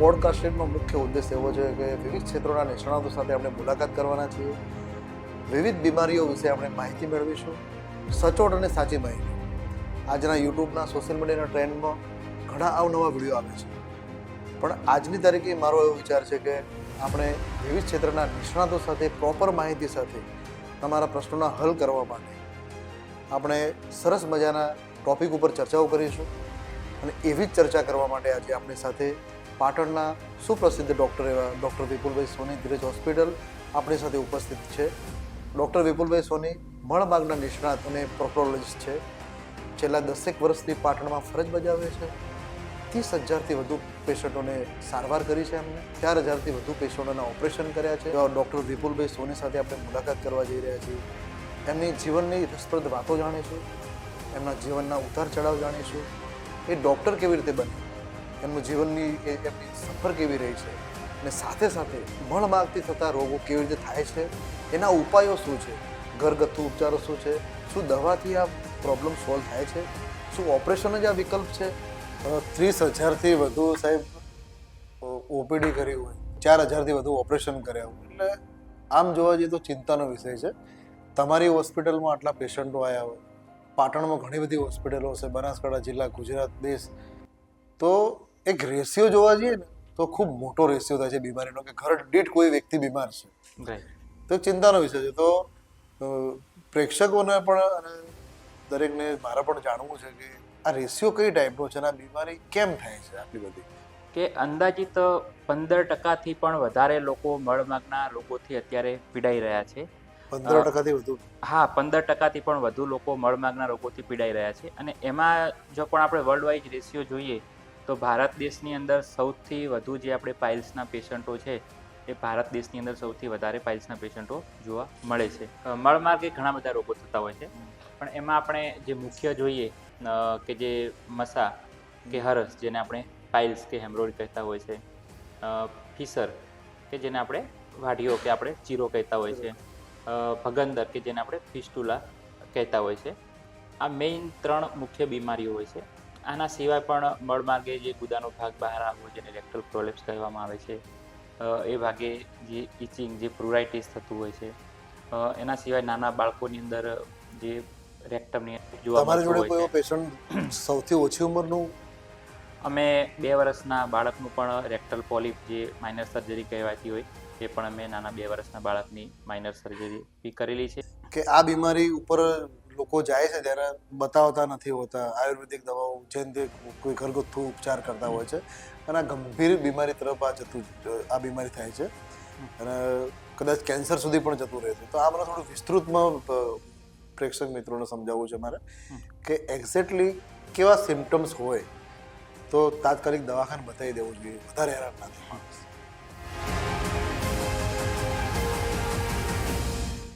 પોડકાસ્ટનો મુખ્ય ઉદ્દેશ એવો છે કે વિવિધ ક્ષેત્રોના નિષ્ણાતો સાથે આપણે મુલાકાત કરવાના છીએ. વિવિધ બીમારીઓ વિશે આપણે માહિતી મેળવીશું, સચોટ અને સાચી માહિતી. આજના યુટ્યુબના સોશિયલ મીડિયાના ટ્રેન્ડમાં ઘણા અવનવા વિડીયો આવે છે, પણ આજની તારીખે મારો એવો વિચાર છે કે આપણે વિવિધ ક્ષેત્રના નિષ્ણાતો સાથે પ્રોપર માહિતી સાથે તમારા પ્રશ્નોના હલ કરવા માટે આપણે સરસ મજાના ટોપિક ઉપર ચર્ચાઓ કરીશું. અને એવી જ ચર્ચા કરવા માટે આજે આપણી સાથે પાટણના સુપ્રસિદ્ધ ડૉક્ટર એવા ડૉક્ટર વિપુલભાઈ સોની ધીરજ હોસ્પિટલ આપણી સાથે ઉપસ્થિત છે. ડૉક્ટર વિપુલભાઈ સોની મળમાર્ગના નિષ્ણાત અને પ્રોક્ટોલોજીસ્ટ છે. છેલ્લા 10 વર્ષથી પાટણમાં ફરજ બજાવે છે. 30,000થી વધુ પેશન્ટોને સારવાર કરી છે. એમને 4,000થી વધુ પેશન્ટોના ઓપરેશન કર્યા છે. ડૉક્ટર વિપુલભાઈ સોની સાથે આપણે મુલાકાત કરવા જઈ રહ્યા છીએ. એમની જીવનની રસપ્રદ વાતો જાણીશું, એમના જીવનના ઉતાર ચઢાવ જાણીશું, એ ડૉક્ટર કેવી રીતે બને, એમનું જીવનની એમની સફર કેવી રહી છે, અને સાથે સાથે મળમાર્ગથી થતા રોગો કેવી રીતે થાય છે, એના ઉપાયો શું છે, ઘરગથ્થુ ઉપચારો શું છે, શું દવાથી આ પ્રોબ્લેમ સોલ્વ થાય છે, શું ઓપરેશન જ આ વિકલ્પ છે. 30,000થી વધુ સાહેબ ઓપીડી કરી હોય, 4,000થી વધુ ઓપરેશન કર્યા હોય, એટલે આમ જોવા જઈએ તો ચિંતાનો વિષય છે. તમારી હોસ્પિટલમાં આટલા પેશન્ટો આવ્યા હોય, પાટણમાં ઘણી બધી હોસ્પિટલો છે, બનાસકાંઠા જિલ્લા, ગુજરાત, દેશ, તો એક રેશિયો જોવા જઈએ ને તો ખૂબ મોટો રેશિયો થાય છે બીમારીનો, કે ઘર દીઠ કોઈ વ્યક્તિ બીમાર છે. તો ચિંતાનો વિષય છે. તો પ્રેક્ષકોને પણ અને દરેકને મારે પણ જાણવું છે કે આ રેશિયો કઈ ટાઈપનો છે અને આ બીમારી કેમ થાય છે આટલી બધી. કે અંદાજિત 15%થી પણ વધારે લોકો મળમાર્ગના રોગોથી અત્યારે પીડાઈ રહ્યા છે. 15%થી વધુ? હા, 15%થી પણ વધુ લોકો મળમાર્ગના રોગોથી પીડાઈ રહ્યા છે. અને એમાં જો પણ આપણે વર્લ્ડ વાઇઝ રેશિયો જોઈએ તો ભારત દેશની અંદર સૌથી વધુ જે આપણે પાઇલ્સના પેશન્ટો છે એ ભારત દેશની અંદર સૌથી વધારે પાઇલ્સના પેશન્ટો જોવા મળે છે. મળમાર્ગે ઘણા બધા રોગો થતા હોય છે, પણ એમાં આપણે જે મુખ્ય જોઈએ કે જે મસા કે હરસ, જેને આપણે પાઇલ્સ કે હેમરોઇડ કહેતા હોય છે, ફિશર કે જેને આપણે વાઢીઓ કે આપણે ચીરો કહેતા હોય છે, ભગંદર કે જેને આપણે ફિસ્ટુલા કહેતા હોય છે. આ મેઇન 3 મુખ્ય બીમારીઓ હોય છે. આના સિવાય પણ મળમાર્ગે જે ગુદાનો ભાગ બહાર આવવો, જેને રેક્ટલ પ્રોલેપ્સ કહેવામાં આવે છે, એ ભાગે જે ઇચિંગ, જે પ્રુરાઇટિસ થતું હોય છે. એના સિવાય નાના બાળકોની અંદર જે રેક્ટમની જોવા મળતું હોય છે. તમારી જોડે કોઈ પેશન્ટ સૌથી ઓછી ઉંમરનું? અમે 2 વર્ષના બાળકનું પણ રેક્ટલ પોલિપ, જે માઇનર સર્જરી કહેવાતી હોય, એ પણ અમે નાના 2 વર્ષના બાળકની માઇનર સર્જરી કરેલી છે. કે આ બીમારી ઉપર લોકો જાય છે ત્યારે બતાવતા નથી હોતા, આયુર્વેદિક દવાઓ જેમ તે કોઈ ઘરગથ્થુ ઉપચાર કરતા હોય છે, અને આ ગંભીર બીમારી તરફ આ બીમારી થાય છે, અને કદાચ કેન્સર સુધી પણ જતું રહે છે. તો આ મને થોડું વિસ્તૃતમાં પ્રેક્ષક મિત્રોને સમજાવવું છે મારે કે એક્ઝેક્ટલી કેવા સિમ્ટમ્સ હોય તો તાત્કાલિક દવાખાને બતાવી દેવું જોઈએ, વધારે હેરાન ના થાય માણસ.